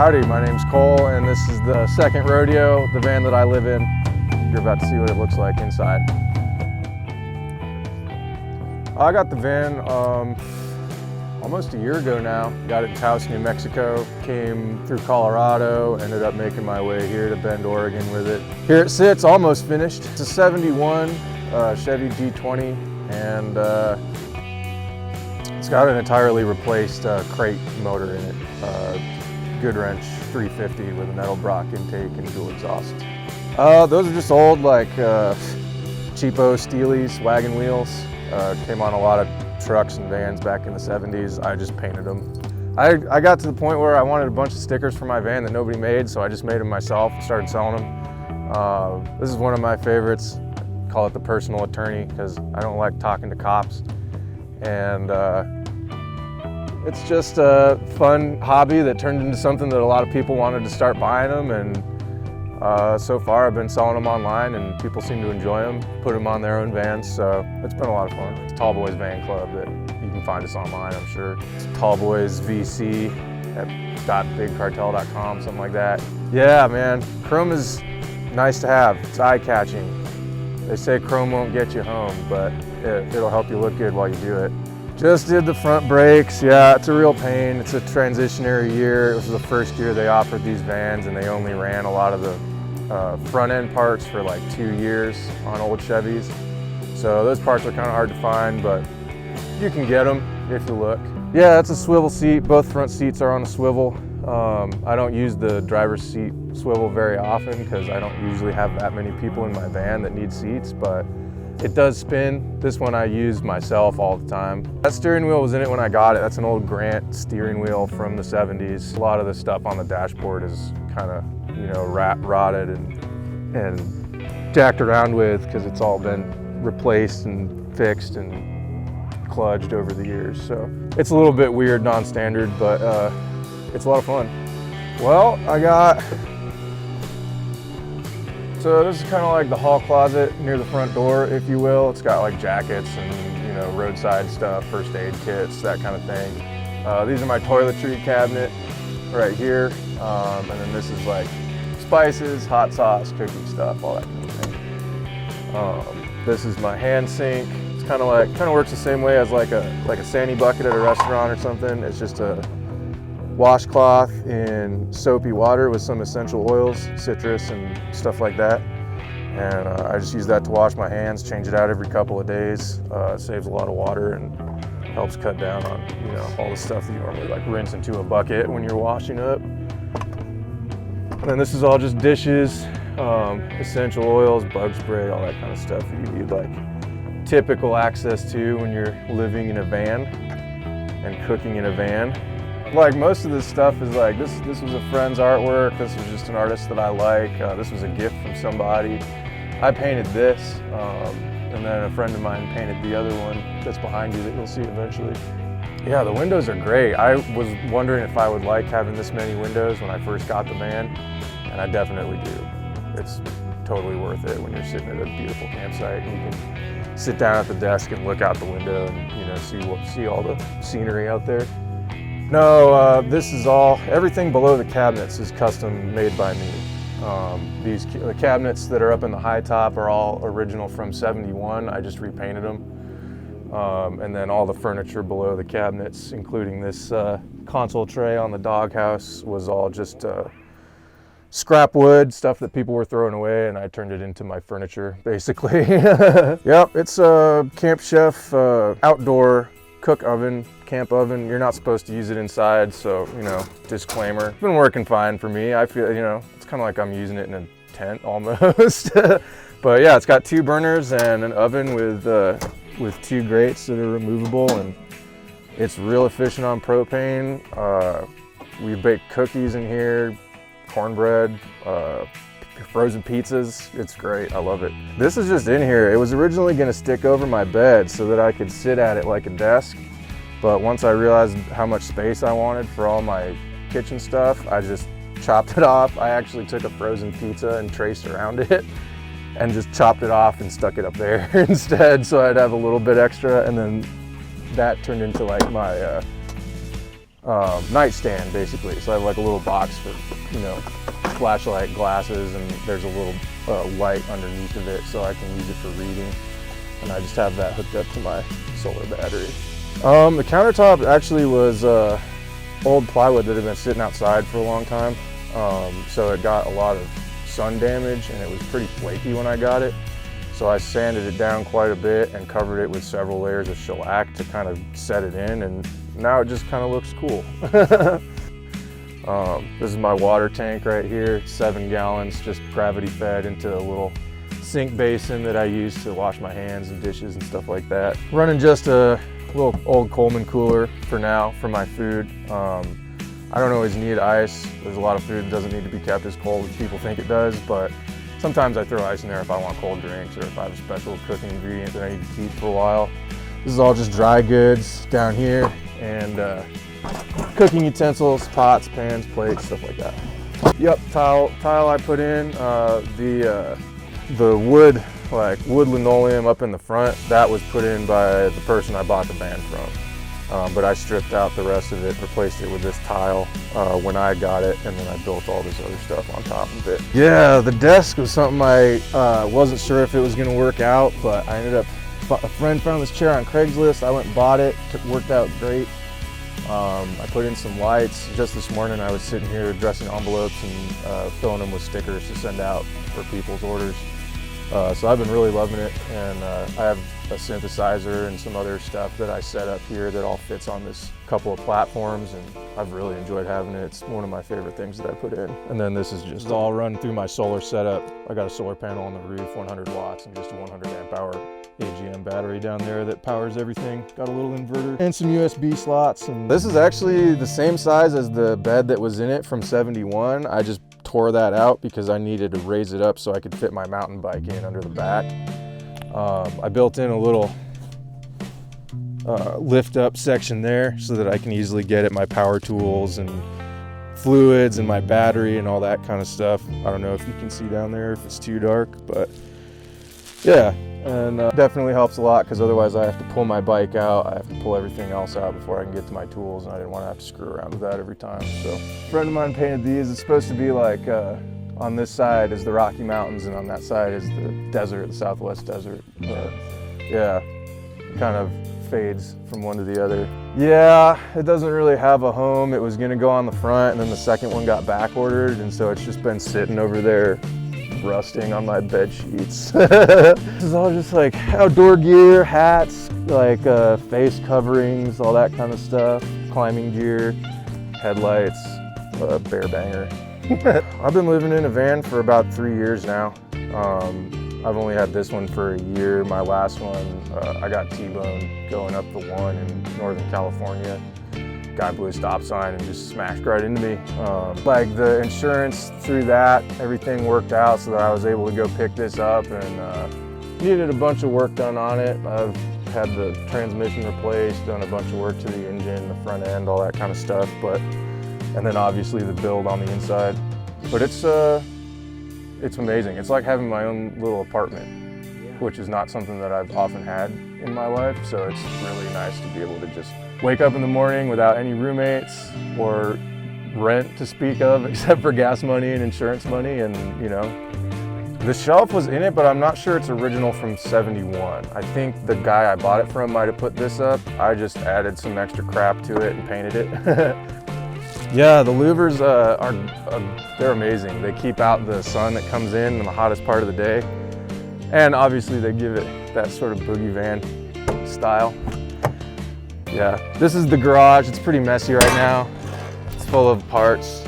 Howdy, my name's Cole, and this is the Second Rodeo, the van that I live in. You're about to see what it looks like inside. I got the van almost a year ago now. Got it in Taos, New Mexico. Came through Colorado, ended up making my way here to Bend, Oregon with it. Here it sits, almost finished. It's a 71 Chevy G20, and it's got an entirely replaced crate motor in it. Good wrench 350 with a metal Brock intake and dual exhaust. Those are just old, like cheapo Steelies wagon wheels. Came on a lot of trucks and vans back in the 70s. I just painted them. I got to the point where I wanted a bunch of stickers for my van that nobody made, so I just made them myself and started selling them. This is one of my favorites. I call it the personal attorney because I don't like talking to cops. And it's just a fun hobby that turned into something that a lot of people wanted to start buying them, and so far I've been selling them online and people seem to enjoy them, put them on their own vans, so it's been a lot of fun. It's Tall Boys Van Club that you can find us online, I'm sure. It's Tall Boys VC at .bigcartel.com, something like that. Yeah, man, chrome is nice to have. It's eye-catching. They say chrome won't get you home, but it'll help you look good while you do it. Just did the front brakes. Yeah, it's a real pain. It's a transitionary year. It was the first year they offered these vans, and they only ran a lot of the front end parts for like 2 years on old Chevys. So those parts are kind of hard to find, but you can get them if you look. Yeah, it's a swivel seat. Both front seats are on a swivel. I don't use the driver's seat swivel very often because I don't usually have that many people in my van that need seats, but it does spin. This one I use myself all the time. That steering wheel was in it when I got it. That's an old Grant steering wheel from the 70s. A lot of the stuff on the dashboard is kind of, you know, rotted and jacked around with because it's all been replaced and fixed and kludged over the years. So it's a little bit weird, non-standard, but it's a lot of fun. Well, so this is kind of like the hall closet near the front door, if you will. It's got like jackets and, you know, roadside stuff, first aid kits, that kind of thing. These are my toiletry cabinet right here. And then this is like spices, hot sauce, cooking stuff, all that kind of thing. This is my hand sink. It's kind of works the same way as like a Sandy bucket at a restaurant or something. It's just a washcloth in soapy water with some essential oils, citrus and stuff like that. And I just use that to wash my hands, change it out every couple of days. It saves a lot of water and helps cut down on, you know, all the stuff that you normally like rinse into a bucket when you're washing up. And then this is all just dishes, essential oils, bug spray, all that kind of stuff that you need like typical access to when you're living in a van and cooking in a van. Like most of this stuff is like, this was a friend's artwork, this was just an artist that I like, this was a gift from somebody. I painted this, and then a friend of mine painted the other one that's behind you that you'll see eventually. Yeah, the windows are great. I was wondering if I would like having this many windows when I first got the van, and I definitely do. It's totally worth it when you're sitting at a beautiful campsite and you can sit down at the desk and look out the window and, you know, see all the scenery out there. No, this is everything below the cabinets is custom made by me. The cabinets that are up in the high top are all original from 71. I just repainted them. And then all the furniture below the cabinets, including this console tray on the doghouse, was all just scrap wood, stuff that people were throwing away, and I turned it into my furniture, basically. Yep, it's a Camp Chef outdoor cook oven, camp oven. You're not supposed to use it inside, so, you know, disclaimer. It's been working fine for me. I feel, you know, it's kind of like I'm using it in a tent almost. But yeah, it's got 2 burners and an oven with 2 grates that are removable, and it's real efficient on propane. We bake cookies in here, cornbread, frozen pizzas. It's great, I love it. This is just in here. It was originally gonna stick over my bed so that I could sit at it like a desk. But once I realized how much space I wanted for all my kitchen stuff, I just chopped it off. I actually took a frozen pizza and traced around it and just chopped it off and stuck it up there instead, so I'd have a little bit extra. And then that turned into like my nightstand basically. So I have like a little box for, you know, flashlight, glasses, and there's a little light underneath of it so I can use it for reading. And I just have that hooked up to my solar battery. The countertop actually was old plywood that had been sitting outside for a long time. So it got a lot of sun damage and it was pretty flaky when I got it. So I sanded it down quite a bit and covered it with several layers of shellac to kind of set it in, and now it just kind of looks cool. This is my water tank right here, 7 gallons, just gravity fed into a little sink basin that I use to wash my hands and dishes and stuff like that. Running just a little old Coleman cooler for now for my food. I don't always need ice. There's a lot of food that doesn't need to be kept as cold as people think it does, but sometimes I throw ice in there if I want cold drinks or if I have a special cooking ingredient that I need to keep for a while. This is all just dry goods down here, and cooking utensils, pots, pans, plates, stuff like that. Yep, tile I put in, the wood, like wood linoleum up in the front, that was put in by the person I bought the van from. But I stripped out the rest of it, replaced it with this tile when I got it, and then I built all this other stuff on top of it. Yeah, the desk was something I wasn't sure if it was gonna work out, but I ended up, a friend found this chair on Craigslist, I went and bought it, it worked out great. I put in some lights. Just this morning I was sitting here addressing envelopes and filling them with stickers to send out for people's orders. So I've been really loving it, and I have a synthesizer and some other stuff that I set up here that all fits on this couple of platforms, and I've really enjoyed having it. It's one of my favorite things that I put in. And then this is just all run through my solar setup. I got a solar panel on the roof, 100 watts, and just a 100 amp hour AGM battery down there that powers everything. Got a little inverter and some USB slots. And this is actually the same size as the bed that was in it from 71. I just tore that out because I needed to raise it up so I could fit my mountain bike in under the back. I built in a little lift up section there so that I can easily get at my power tools and fluids and my battery and all that kind of stuff. I don't know if you can see down there if it's too dark, but yeah, and definitely helps a lot because otherwise I have to pull my bike out, I have to pull everything else out before I can get to my tools, and I didn't want to have to screw around with that every time. So a friend of mine painted these. It's supposed to be like on this side is the Rocky Mountains and on that side is the desert, the Southwest desert. But yeah, it kind of fades from one to the other. Yeah, it doesn't really have a home. It was gonna go on the front, and then the second one got back ordered, and so it's just been sitting over there rusting on my bed sheets. This is all just like outdoor gear, hats, like face coverings, all that kind of stuff, climbing gear, headlights, bear banger. I've been living in a van for about 3 years now. I've only had this one for a year. My last one, I got T-boned going up the one in Northern California. Guy blew a stop sign and just smashed right into me. Like the insurance through that, everything worked out so that I was able to go pick this up, and needed a bunch of work done on it. I've had the transmission replaced, done a bunch of work to the engine, the front end, all that kind of stuff. And then obviously the build on the inside. But it's amazing. It's like having my own little apartment, which is not something that I've often had in my life. So it's really nice to be able to just wake up in the morning without any roommates or rent to speak of, except for gas money and insurance money. And you know, the shelf was in it, but I'm not sure it's original from 71. I think the guy I bought it from might have put this up. I just added some extra crap to it and painted it. Yeah, the louvers they're amazing. They keep out the sun that comes in the hottest part of the day. And obviously they give it that sort of boogie van style. Yeah, this is the garage. It's pretty messy right now. It's full of parts.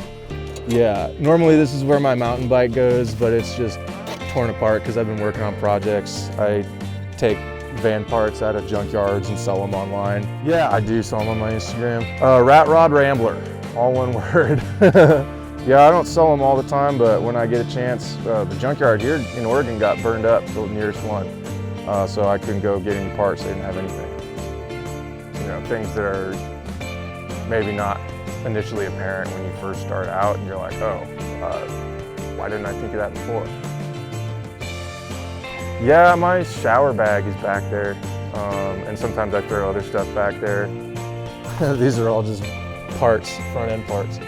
Yeah, normally this is where my mountain bike goes, but it's just torn apart because I've been working on projects. I take van parts out of junkyards and sell them online. Yeah, I do sell them on my Instagram. Rat Rod Rambler, all one word. Yeah, I don't sell them all the time, but when I get a chance, the junkyard here in Oregon got burned up, the nearest one. So I couldn't go get any parts, they didn't have anything. You know, things that are maybe not initially apparent when you first start out, and you're like, oh, why didn't I think of that before? Yeah, my shower bag is back there, and sometimes I throw other stuff back there. These are all just parts, front end parts.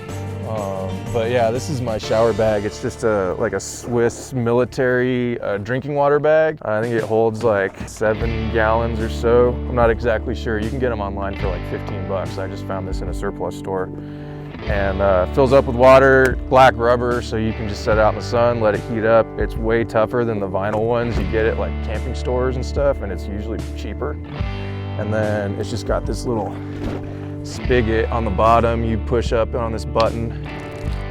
But yeah, this is my shower bag. It's just like a Swiss military drinking water bag. I think it holds like 7 gallons or so. I'm not exactly sure. You can get them online for like 15 bucks. I just found this in a surplus store. And fills up with water, black rubber, so you can just set it out in the sun, let it heat up. It's way tougher than the vinyl ones. You get it like camping stores and stuff, and it's usually cheaper. And then it's just got this little spigot on the bottom. You push up on this button,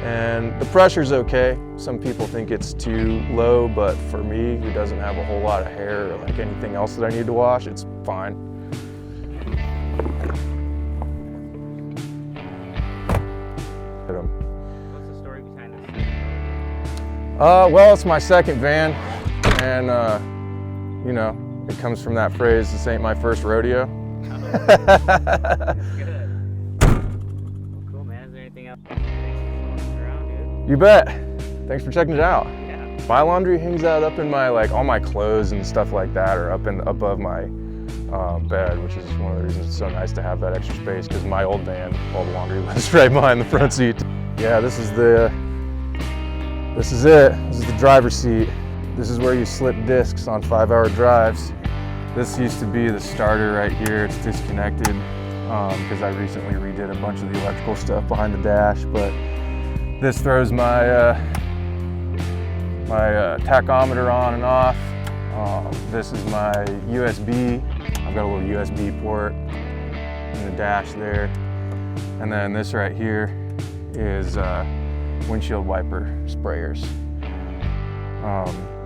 and the pressure's okay. Some people think it's too low, but for me, who doesn't have a whole lot of hair or like anything else that I need to wash, it's fine. What's the story behind this? Well, it's my second van, and you know, it comes from that phrase, "This ain't my first rodeo." That's good. Well, cool, man. Is there anything else? Thanks for showing us around, dude. You bet. Thanks for checking it out. Yeah. My laundry hangs out up in my, like, all my clothes and stuff like that are above my bed, which is one of the reasons it's so nice to have that extra space, because my old van, all the laundry was right behind the front seat. Yeah, this is it. This is the driver's seat. This is where you slip discs on 5-hour drives. This used to be the starter right here. It's disconnected because I recently redid a bunch of the electrical stuff behind the dash, but this throws my tachometer on and off. This is my USB. I've got a little USB port in the dash there. And then this right here is windshield wiper sprayers.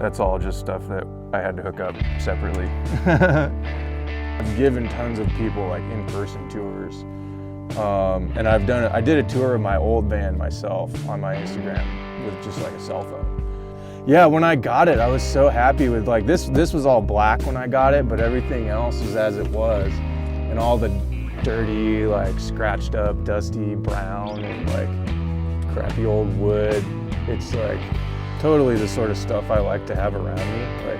That's all just stuff that I had to hook up separately. I've given tons of people like in-person tours. And I did a tour of my old van myself on my Instagram with just like a cell phone. Yeah, when I got it, I was so happy with like this was all black when I got it, but everything else was as it was. And all the dirty, like scratched up, dusty brown and like crappy old wood. It's like totally the sort of stuff I like to have around me. Like,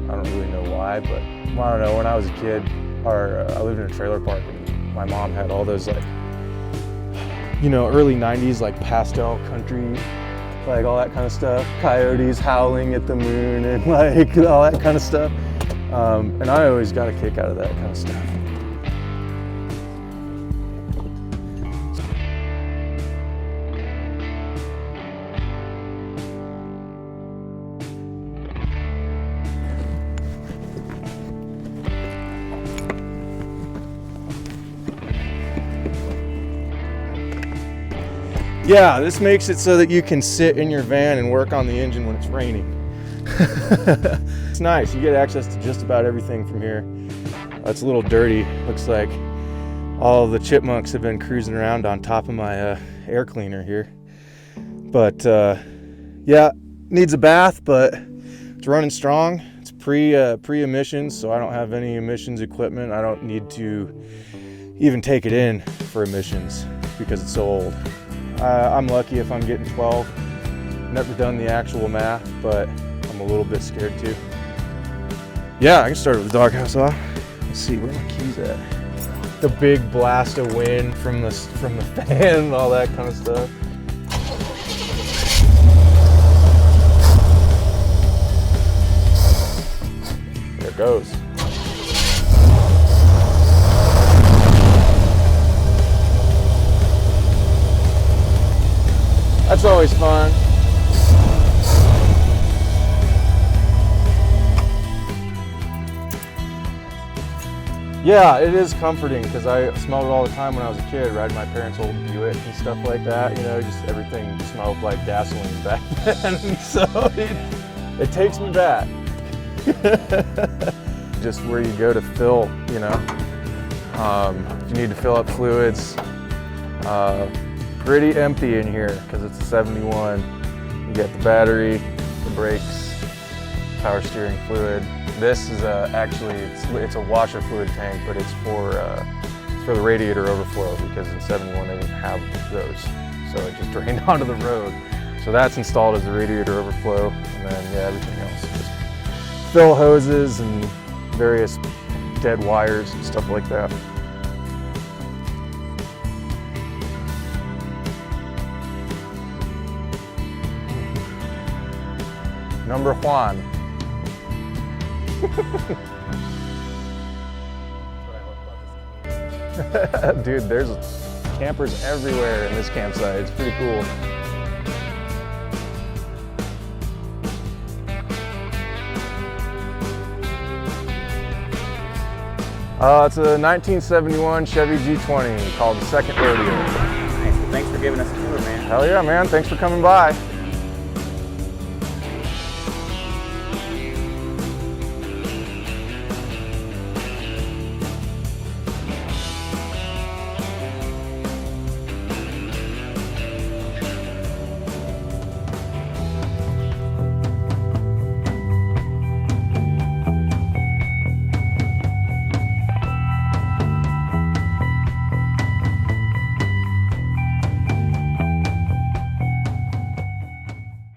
I don't really know why, but I don't know, when I was a kid, I lived in a trailer park and my mom had all those like, you know, early 90s like pastel country, like all that kind of stuff. Coyotes howling at the moon and like all that kind of stuff. And I always got a kick out of that kind of stuff. Yeah, this makes it so that you can sit in your van and work on the engine when it's raining. It's nice, you get access to just about everything from here. It's a little dirty. Looks like all the chipmunks have been cruising around on top of my air cleaner here. But yeah, needs a bath, but it's running strong. It's pre-emissions, so I don't have any emissions equipment. I don't need to even take it in for emissions because it's so old. I'm lucky if I'm getting 12. Never done the actual math, but I'm a little bit scared too. Yeah, I can start with the doghouse off. Let's see, where are my keys at? The big blast of wind from the fan and all that kind of stuff. There it goes. That's always fun. Yeah, it is comforting because I smelled it all the time when I was a kid, riding my parents' old Buick and stuff like that. You know, just everything smelled like gasoline back then. So it takes me back. Just where you go to fill, you know. If you need to fill up fluids, pretty empty in here because it's a 71. You get the battery, the brakes, power steering fluid. This is actually it's a washer fluid tank, but it's for the radiator overflow because in 71 they didn't have those, so it just drained onto the road. So that's installed as the radiator overflow, and then yeah, everything else is just fill hoses and various dead wires and stuff like that. Number Juan. That's what I love about this community. Dude, there's campers everywhere in this campsite. It's pretty cool. It's a 1971 Chevy G20 called the Second Rodeo. Nice. Well, thanks for giving us a tour, man. Hell yeah, man. Thanks for coming by.